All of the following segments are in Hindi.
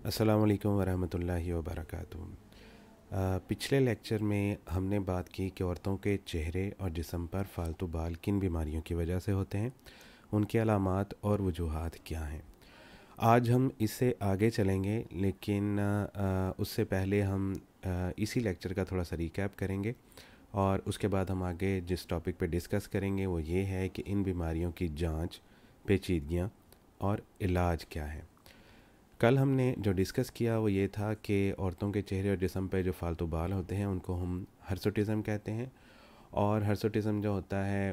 अस्सलाम वालेकुम वरहमतुल्लाहि वबरकातुहू। पिछले लेक्चर में हमने बात की कि औरतों के चेहरे और जिस्म पर फालतू बाल किन बीमारियों की वजह से होते हैं, उनकी अलामात और वजूहात क्या हैं। आज हम इससे आगे चलेंगे, लेकिन उससे पहले हम इसी लेक्चर का थोड़ा सा रिकैप करेंगे और उसके बाद हम आगे जिस टॉपिक पे डिस्कस करेंगे वो ये है कि इन बीमारियों की जांच, पेचीदगियाँ और इलाज क्या है। कल हमने जो डिस्कस किया वो ये था कि औरतों के चेहरे और जिस्म पे जो फालतू बाल होते हैं उनको हम हर्सुटिज़म कहते हैं, और हर्सुटिज़म जो होता है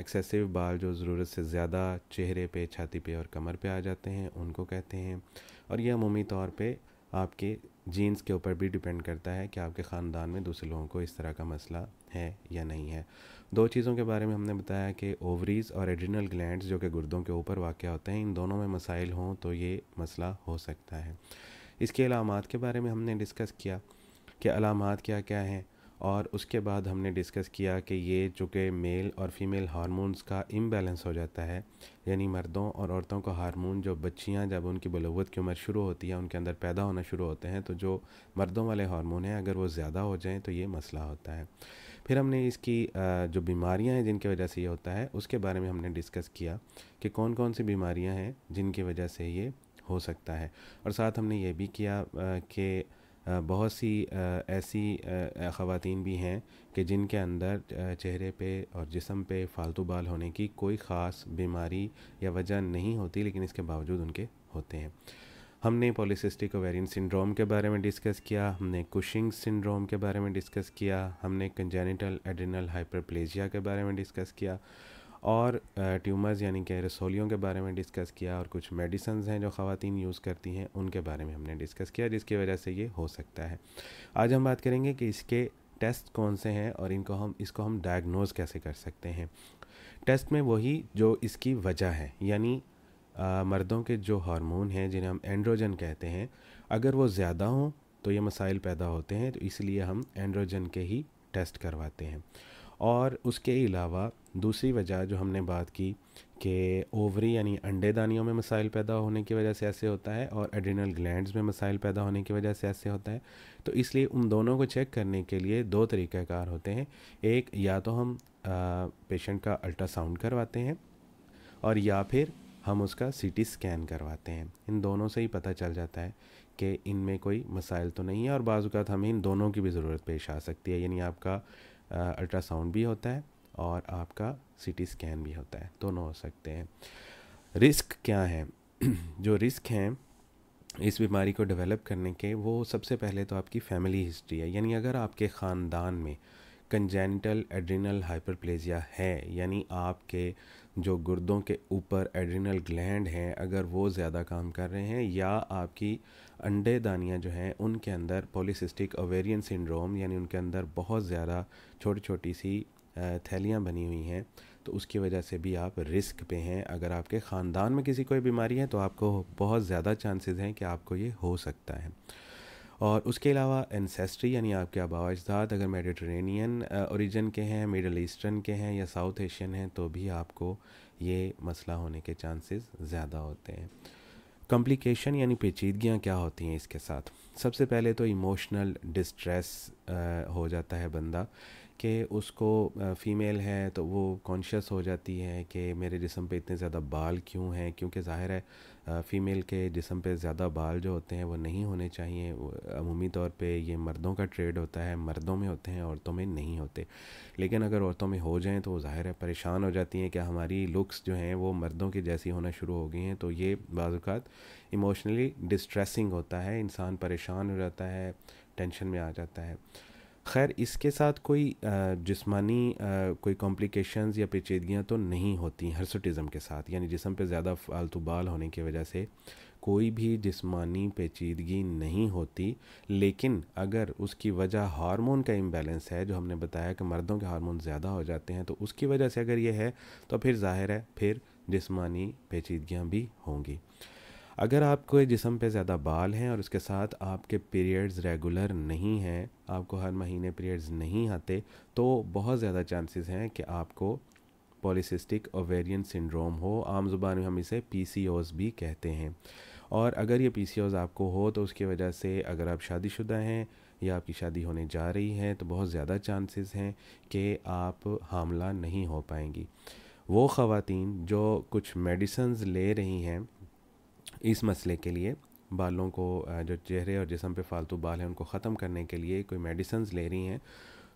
एक्सेसिव बाल जो ज़रूरत से ज़्यादा चेहरे पे, छाती पे और कमर पे आ जाते हैं उनको कहते हैं। और यह अमूमी तौर पे आपके जीन्स के ऊपर भी डिपेंड करता है कि आपके ख़ानदान में दूसरे लोगों को इस तरह का मसला है या नहीं है। दो चीज़ों के बारे में हमने बताया कि ओवरीज़ और एड्रिनल ग्लैंड्स जो कि गुर्दों के ऊपर वाक़ होते हैं, इन दोनों में मसाइल हों तो ये मसला हो सकता है। इसके अलामात के बारे में हमने डिस्कस किया कि अलामात क्या क्या हैं, और उसके बाद हमने डिस्कस किया कि ये जो कि मेल और फीमेल हार्मोन्स का इम्बैलेंस हो जाता है, यानी मर्दों और औरतों का हार्मोन, जो बच्चियां जब उनकी बलूगत की उम्र शुरू होती है उनके अंदर पैदा होना शुरू होते हैं, तो जो मर्दों वाले हार्मोन हैं अगर वो ज़्यादा हो जाएं तो ये मसला होता है। फिर हमने इसकी जो बीमारियां हैं जिनकी वजह से ये होता है उसके बारे में हमने डिस्कस किया कि कौन कौन सी बीमारियां हैं जिनकी वजह से ये हो सकता है। और साथ हमने ये भी किया कि बहुत सी ऐसी ख़वातीन भी हैं कि जिनके अंदर चेहरे पे और जिस्म पे फालतू बाल होने की कोई ख़ास बीमारी या वजह नहीं होती, लेकिन इसके बावजूद उनके होते हैं। हमने पॉलीसिस्टिक ओवेरियन सिंड्रोम के बारे में डिस्कस किया, हमने कुशिंग सिंड्रोम के बारे में डिस्कस किया, हमने कंजेनिटल एड्रिनल हाइपरप्लेजिया के बारे में डिस्कस किया, और ट्यूमर्स यानी कि रसोलियों के बारे में डिस्कस किया, और कुछ मेडिसन्स हैं जो ख़वातीन यूज़ करती हैं उनके बारे में हमने डिस्कस किया जिसकी वजह से ये हो सकता है। आज हम बात करेंगे कि इसके टेस्ट कौन से हैं और इसको हम डायग्नोज़ कैसे कर सकते हैं। टेस्ट में वही जो इसकी वजह है, यानी मर्दों के जो हार्मोन हैं जिन्हें हम एंड्रोजन कहते हैं, अगर वो ज़्यादा हों तो ये मसाइल पैदा होते हैं, तो इसलिए हम एंड्रोजन के ही टेस्ट करवाते हैं। और उसके अलावा दूसरी वजह जो हमने बात की कि ओवरी यानी अंडेदानियों में मसाइल पैदा होने की वजह से ऐसे होता है, और एड्रिनल ग्लैंड्स में मसाइल पैदा होने की वजह से ऐसे होता है। तो इसलिए उन दोनों को चेक करने के लिए दो तरीक़ाकार होते हैं। एक, या तो हम पेशेंट का अल्ट्रासाउंड करवाते हैं, और या फिर हम उसका सीटी स्कैन करवाते हैं। इन दोनों से ही पता चल जाता है कि इनमें कोई मसाइल तो नहीं है, और बाज़ औक़ात हमें इन दोनों की भी ज़रूरत पेश आ सकती है, यानी आपका अल्ट्रासाउंड भी होता है और आपका सीटी स्कैन भी होता है, दोनों हो सकते हैं। रिस्क क्या है? जो रिस्क हैं इस बीमारी को डेवलप करने के, वो सबसे पहले तो आपकी फैमिली हिस्ट्री है, यानी अगर आपके ख़ानदान में कंजेनिटल एड्रिनल हाइपरप्लेजिया है, यानी आपके जो गुर्दों के ऊपर एड्रिनल ग्लैंड हैं अगर वो ज़्यादा काम कर रहे हैं, या आपकी अंडेदानियाँ जो हैं उनके अंदर पॉलीसिस्टिक ओवेरियन सिंड्रोम, यानी उनके अंदर बहुत ज़्यादा छोटी छोटी सी थैलियाँ बनी हुई हैं, तो उसकी वजह से भी आप रिस्क पे हैं। अगर आपके ख़ानदान में किसी कोई बीमारी है तो आपको बहुत ज़्यादा चांसेस हैं कि आपको ये हो सकता है। और उसके अलावा एंसेस्ट्री, यानी आपके आबा अजदाद अगर मेडिटेरेनियन ओरिजिन के हैं, मिडल ईस्टर्न के हैं या साउथ एशियन हैं, तो भी आपको ये मसला होने के चांसेस ज़्यादा होते हैं। कॉम्प्लिकेशन यानी पेचीदगियाँ क्या होती हैं इसके साथ? सबसे पहले तो इमोशनल डिस्ट्रेस हो जाता है बंदा, कि उसको फ़ीमेल है तो वो कॉन्शियस हो जाती है कि मेरे जिस्म पे इतने ज़्यादा बाल क्यों हैं, क्योंकि ज़ाहिर है फ़ीमेल के जिस्म पे ज़्यादा बाल जो होते हैं वो नहीं होने चाहिए। अमूमी तौर पे ये मर्दों का ट्रेड होता है, मर्दों में होते हैं, औरतों में नहीं होते। लेकिन अगर औरतों में हो जाएं तो ज़ाहिर है परेशान हो जाती हैं कि हमारी लुक्स जो हैं वो मर्दों की जैसी होना शुरू हो गई हैं, तो ये बाज़ औक़ात इमोशनली डिस्ट्रेसिंग होता है, इंसान परेशान हो जाता है, टेंशन में आ जाता है। खैर, इसके साथ कोई जिस्मानी कोई कॉम्प्लिकेशंस या पेचीदगियाँ तो नहीं होती हर्सुटिज़म के साथ, यानी जिस्म पे ज़्यादा फालतू बाल होने की वजह से कोई भी जिस्मानी पेचीदगी नहीं होती। लेकिन अगर उसकी वजह हार्मोन का इम्बैलेंस है, जो हमने बताया कि मर्दों के हार्मोन ज़्यादा हो जाते हैं, तो उसकी वजह से अगर ये है तो फिर ज़ाहिर है फिर जिस्मानी पेचीदगियाँ भी होंगी। अगर आपको जिस्म पे ज़्यादा बाल हैं और उसके साथ आपके पीरियड्स रेगुलर नहीं हैं, आपको हर महीने पीरियड्स नहीं आते, तो बहुत ज़्यादा चांसेस हैं कि आपको पॉलीसिस्टिक ओवेरियन सिंड्रोम हो। आम ज़ुबान में हम इसे पीसीओएस भी कहते हैं। और अगर ये पीसीओएस आपको हो तो उसकी वजह से अगर आप शादीशुदा हैं या आपकी शादी होने जा रही है तो बहुत ज़्यादा चांसेस हैं कि आप हामला नहीं हो पाएंगी। वो ख़वातीन जो कुछ मेडिसिन्स ले रही हैं इस मसले के लिए, बालों को जो चेहरे और जिस्म पे फालतू बाल हैं उनको ख़त्म करने के लिए कोई मेडिसिन्स ले रही हैं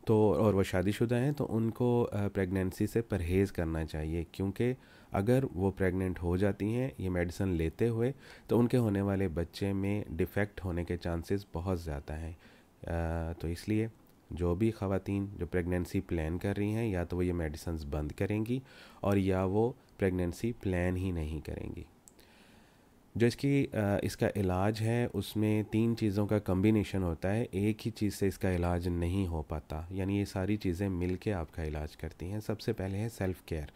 तो और वो शादीशुदा हैं तो उनको प्रेगनेंसी से परहेज़ करना चाहिए, क्योंकि अगर वो प्रेग्नेंट हो जाती हैं ये मेडिसिन लेते हुए तो उनके होने वाले बच्चे में डिफ़ेक्ट होने के चांसेस बहुत ज़्यादा हैं। तो इसलिए जो भी ख़वातीन जो प्रेगनेंसी प्लान कर रही हैं या तो वो ये मेडिसिन्स बंद करेंगी और या वो प्रेगनेंसी प्लान ही नहीं करेंगी। जो इसका इलाज है उसमें 3 चीज़ों का कम्बिनेशन होता है, एक ही चीज़ से इसका इलाज नहीं हो पाता, यानी ये सारी चीज़ें मिल के आपका इलाज करती हैं। सबसे पहले है सेल्फ़ केयर।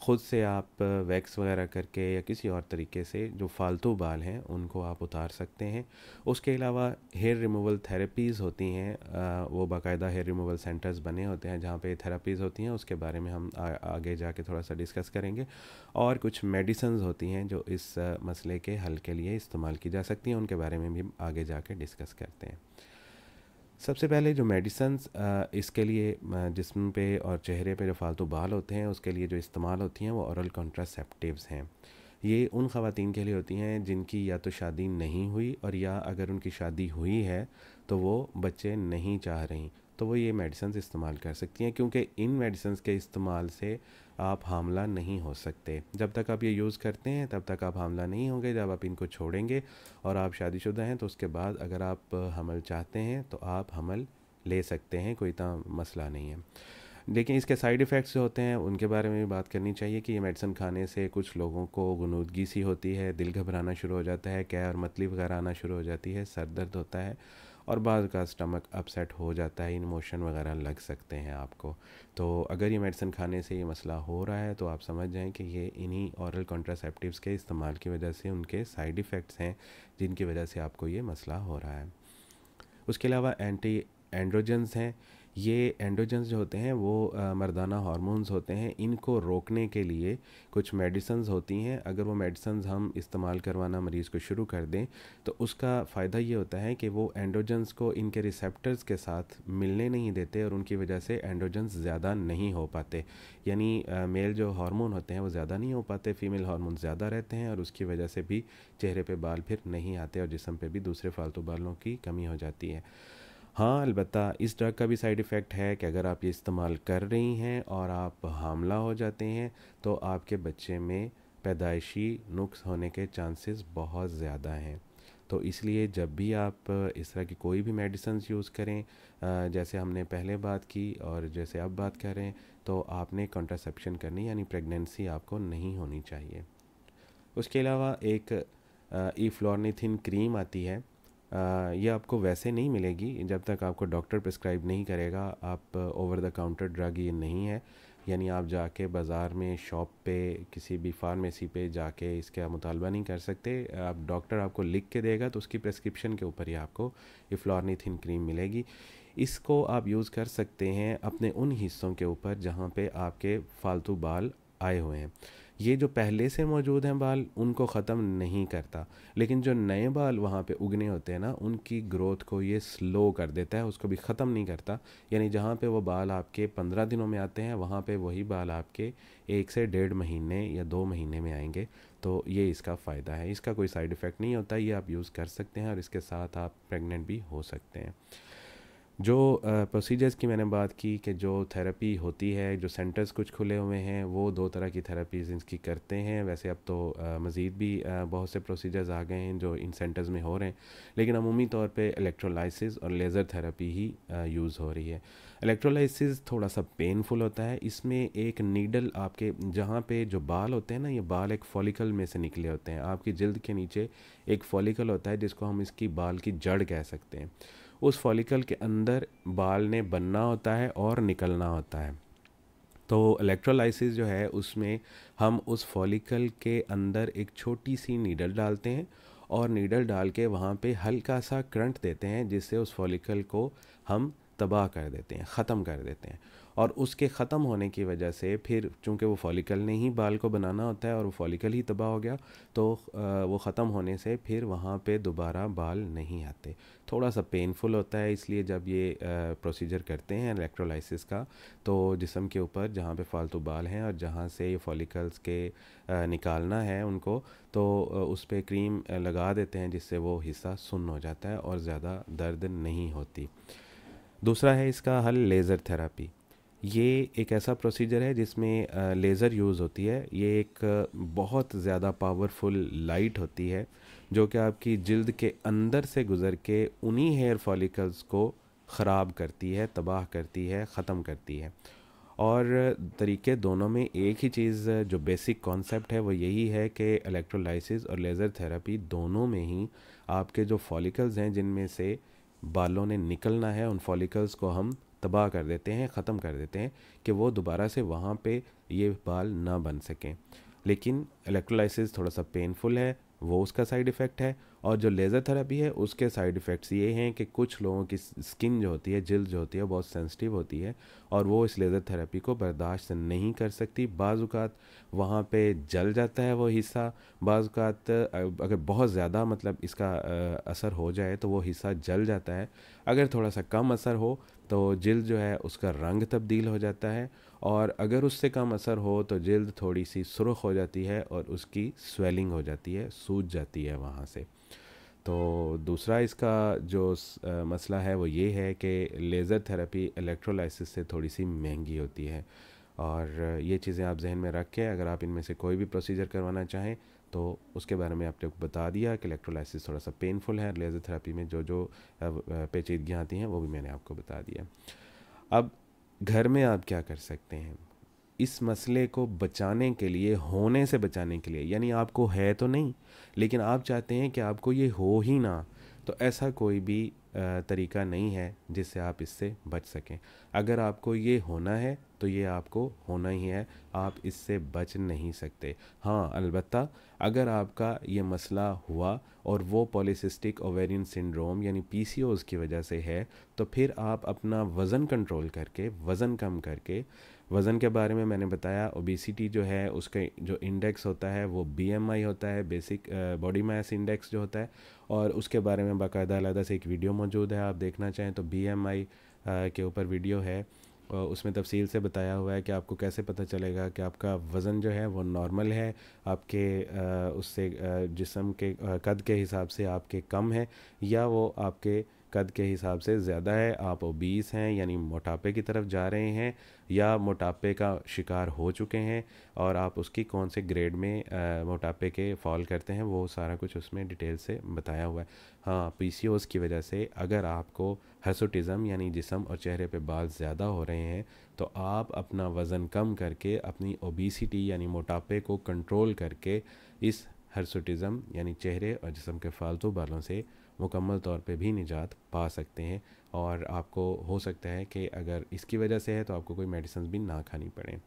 ख़ुद से आप वैक्स वगैरह करके या किसी और तरीके से जो फालतू बाल हैं उनको आप उतार सकते हैं। उसके अलावा हेयर रिमूवल थेरेपीज़ होती हैं, वो बाकायदा हेयर रिमूवल सेंटर्स बने होते हैं जहाँ पे थेरेपीज़ होती हैं, उसके बारे में हम आगे जाके थोड़ा सा डिस्कस करेंगे। और कुछ मेडिसिन्स होती हैं जो इस मसले के हल के लिए इस्तेमाल की जा सकती हैं, उनके बारे में भी आगे जाके डिस्कस करते हैं। सबसे पहले जो मेडिसिन्स इसके लिए जिस्म पे और चेहरे पे जो फालतू बाल होते हैं उसके लिए जो इस्तेमाल होती हैं वो ओरल कॉन्ट्रासेप्टिव्स हैं। ये उन ख़वातीन के लिए होती हैं जिनकी या तो शादी नहीं हुई और या अगर उनकी शादी हुई है तो वो बच्चे नहीं चाह रही, तो वो ये मेडिसिन्स इस्तेमाल कर सकती हैं, क्योंकि इन मेडिसिन्स के इस्तेमाल से आप हामला नहीं हो सकते। जब तक आप ये यूज़ करते हैं तब तक आप हामला नहीं होंगे। जब आप इनको छोड़ेंगे और आप शादीशुदा हैं तो उसके बाद अगर आप हमल चाहते हैं तो आप हमल ले सकते हैं, कोई इतना मसला नहीं है। लेकिन इसके साइड इफ़ेक्ट्स जो होते हैं उनके बारे में भी बात करनी चाहिए कि ये मेडिसिन खाने से कुछ लोगों को गुनूदगी सी होती है, दिल घबराना शुरू हो जाता है, कै और मतली वगैरह आना शुरू हो जाती है, सर दर्द होता है और बाद का स्टमक अपसेट हो जाता है, इमोशन वगैरह लग सकते हैं आपको। तो अगर ये मेडिसिन खाने से ये मसला हो रहा है तो आप समझ जाएं कि ये इन्हीं ओरल कॉन्ट्रासेप्टिव्स के इस्तेमाल की वजह से उनके साइड इफ़ेक्ट्स हैं जिनकी वजह से आपको ये मसला हो रहा है। उसके अलावा एंटी एंड्रोजन्स हैं। ये एंड्रोजन्स जो होते हैं वो मर्दाना हार्मोन्स होते हैं, इनको रोकने के लिए कुछ मेडिसिन्स होती हैं। अगर वो मेडिसिन्स हम इस्तेमाल करवाना मरीज़ को शुरू कर दें तो उसका फ़ायदा ये होता है कि वो एंड्रोजन्स को इनके रिसेप्टर्स के साथ मिलने नहीं देते और उनकी वजह से एंड्रोजन्स ज़्यादा नहीं हो पाते, यानी मेल जो हार्मोन होते हैं वो ज़्यादा नहीं हो पाते, फ़ीमेल हार्मोन ज़्यादा रहते हैं और उसकी वजह से भी चेहरे पे बाल फिर नहीं आते और जिस्म पे भी दूसरे फालतू बालों की कमी हो जाती है। हाँ, अलबत्ता इस ड्रग का भी साइड इफ़ेक्ट है कि अगर आप ये इस्तेमाल कर रही हैं और आप हामला हो जाते हैं तो आपके बच्चे में पैदाइशी नुक्स होने के चांसेस बहुत ज़्यादा हैं। तो इसलिए जब भी आप इस तरह की कोई भी मेडिसिन्स यूज़ करें, जैसे हमने पहले बात की और जैसे अब बात कर रहे हैं, तो आपने कॉन्ट्रासेप्शन करनी यानी प्रेगनेंसी आपको नहीं होनी चाहिए। उसके अलावा एक ईफ्लोरनिथिन क्रीम आती है, ये आपको वैसे नहीं मिलेगी जब तक आपको डॉक्टर प्रिस्क्राइब नहीं करेगा। आप ओवर द काउंटर ड्रग ये नहीं है, यानी आप जाके बाज़ार में शॉप पे किसी भी फार्मेसी पे जाके इसका मुतालबा नहीं कर सकते। आप डॉक्टर आपको लिख के देगा तो उसकी प्रेस्क्रिप्शन के ऊपर ही आपको इफ्लोरनिथिन क्रीम मिलेगी। इसको आप यूज़ कर सकते हैं अपने उन हिस्सों के ऊपर जहाँ पे आपके फालतू बाल आए हुए हैं। ये जो पहले से मौजूद हैं बाल उनको ख़त्म नहीं करता, लेकिन जो नए बाल वहाँ पे उगने होते हैं ना उनकी ग्रोथ को ये स्लो कर देता है, उसको भी ख़त्म नहीं करता। यानी जहाँ पे वो बाल आपके 15 दिनों में आते हैं वहाँ पे वही बाल आपके 1 से 1.5 महीने या 2 महीने में आएंगे। तो ये इसका फ़ायदा है, इसका कोई साइड इफ़ेक्ट नहीं होता, ये आप यूज़ कर सकते हैं और इसके साथ आप प्रेग्नेंट भी हो सकते हैं। जो प्रोसीजर्स की मैंने बात की कि जो थेरेपी होती है, जो सेंटर्स कुछ खुले हुए हैं वो 2 तरह की थेरेपीज़ इनकी करते हैं। वैसे अब तो मज़ीद भी बहुत से प्रोसीजर्स आ गए हैं जो इन सेंटर्स में हो रहे हैं, लेकिन अमूमी तौर पे इलेक्ट्रोलाइसिस और लेज़र थेरेपी ही यूज़ हो रही है। इलेक्ट्रोलाइसिस थोड़ा सा पेनफुल होता है, इसमें एक नीडल आपके जहाँ पे जो बाल होते हैं ना, ये बाल एक फॉलिकल में से निकले होते हैं, आपकी जिल्द के नीचे एक फॉलिकल होता है जिसको हम इसकी बाल की जड़ कह सकते हैं। उस फॉलिकल के अंदर बाल ने बनना होता है और निकलना होता है। तो इलेक्ट्रोलाइसिस जो है उसमें हम उस फॉलिकल के अंदर एक छोटी सी नीडल डालते हैं और नीडल डाल के वहाँ पे हल्का सा करंट देते हैं जिससे उस फॉलिकल को हम तबाह कर देते हैं, ख़त्म कर देते हैं। और उसके ख़त्म होने की वजह से फिर चूँकि वो फॉलिकल ने ही बाल को बनाना होता है और वो फॉलिकल ही तबाह हो गया, तो वो ख़त्म होने से फिर वहाँ पे दोबारा बाल नहीं आते। थोड़ा सा पेनफुल होता है, इसलिए जब ये प्रोसीजर करते हैं इलेक्ट्रोलाइसिस का, तो जिस्म के ऊपर जहाँ पे फालतू बाल हैं और जहाँ से ये फॉलिकल्स के निकालना है उनको, तो उस पे क्रीम लगा देते हैं, जिससे वो हिस्सा सुन्न हो जाता है और ज़्यादा दर्द नहीं होती। दूसरा है इसका हल, लेज़र थेरेपी। ये एक ऐसा प्रोसीजर है जिसमें लेज़र यूज़ होती है। ये एक बहुत ज़्यादा पावरफुल लाइट होती है जो कि आपकी जिल्द के अंदर से गुज़र के उन्हीं हेयर फॉलिकल्स को ख़राब करती है, तबाह करती है, ख़त्म करती है। और तरीके दोनों में एक ही चीज़, जो बेसिक कॉन्सेप्ट है वो यही है कि इलेक्ट्रोलाइसिस और लेज़र थेरेपी दोनों में ही आपके जो फॉलिकल्स हैं जिनमें से बालों ने निकलना है, उन फॉलिकल्स को हम तबाह कर देते हैं, ख़त्म कर देते हैं कि वो दोबारा से वहाँ पे ये बाल ना बन सकें। लेकिन इलेक्ट्रोलाइसिस थोड़ा सा पेनफुल है, वो उसका साइड इफ़ेक्ट है। और जो लेज़र थेरेपी है उसके साइड इफ़ेक्ट्स ये हैं कि कुछ लोगों की स्किन जो होती है, जिल्द जो होती है, बहुत सेंसिटिव होती है और वो इस लेज़र थेरेपी को बर्दाश्त नहीं कर सकती। बाज़ औक़ात वहाँ पे जल जाता है वो हिस्सा, बाज़ औक़ात अगर बहुत ज़्यादा मतलब इसका असर हो जाए तो वो हिस्सा जल जाता है। अगर थोड़ा सा कम असर हो तो जिल्द जो है उसका रंग तब्दील हो जाता है, और अगर उससे कम असर हो तो जिल्द थोड़ी सी सुर्ख हो जाती है और उसकी स्वेलिंग हो जाती है, सूज जाती है वहाँ से। तो दूसरा इसका जो मसला है वो ये है कि लेज़र थेरेपी इलेक्ट्रोलाइसिस से थोड़ी सी महंगी होती है। और ये चीज़ें आप जहन में रख के अगर आप इनमें से कोई भी प्रोसीजर करवाना चाहें तो उसके बारे में आपने बता दिया कि इलेक्ट्रोलाइसिस थोड़ा सा पेनफुल है, लेज़र थेरेपी में जो जो पेचीदगियाँ आती हैं वो भी मैंने आपको बता दिया। अब घर में आप क्या कर सकते हैं इस मसले को बचाने के लिए, होने से बचाने के लिए? यानी आपको है तो नहीं, लेकिन आप चाहते हैं कि आपको ये हो ही ना, तो ऐसा कोई भी तरीका नहीं है जिससे आप इससे बच सकें। अगर आपको ये होना है तो ये आपको होना ही है, आप इससे बच नहीं सकते। हाँ, अलबत्ता अगर आपका ये मसला हुआ और वो पॉलीसिस्टिक ओवेरियन सिंड्रोम यानी पीसीओएस की वजह से है, तो फिर आप अपना वज़न कंट्रोल करके, वज़न कम करके, वज़न के बारे में मैंने बताया, ओबेसिटी जो है उसका जो इंडेक्स होता है वो बीएमआई होता है, बेसिक बॉडी मास इंडेक्स जो होता है, और उसके बारे में बाकायदा अलग से एक वीडियो मौजूद है, आप देखना चाहें तो बीएमआई के ऊपर वीडियो है। उसमें तफसील से बताया हुआ है कि आपको कैसे पता चलेगा कि आपका वज़न जो है वो नॉर्मल है, आपके उससे जिस्म के कद के हिसाब से आपके कम है, या वो आपके कद के हिसाब से ज़्यादा है, आप ओबीस हैं यानी मोटापे की तरफ जा रहे हैं, या मोटापे का शिकार हो चुके हैं और आप उसकी कौन से ग्रेड में मोटापे के फॉल करते हैं, वो सारा कुछ उसमें डिटेल से बताया हुआ है। हाँ, पीसीओएस की वजह से अगर आपको हर्सुटिज़म यानी जिस्म और चेहरे पे बाल ज़्यादा हो रहे हैं तो आप अपना वज़न कम करके, अपनी ओबेसिटी यानी मोटापे को कंट्रोल करके इस हर्सुटिज़म यानी चेहरे और जिस्म के फालतू बालों से मुकम्मल तौर पे भी निजात पा सकते हैं। और आपको हो सकता है कि अगर इसकी वजह से है तो आपको कोई मेडिसिन भी ना खानी पड़े।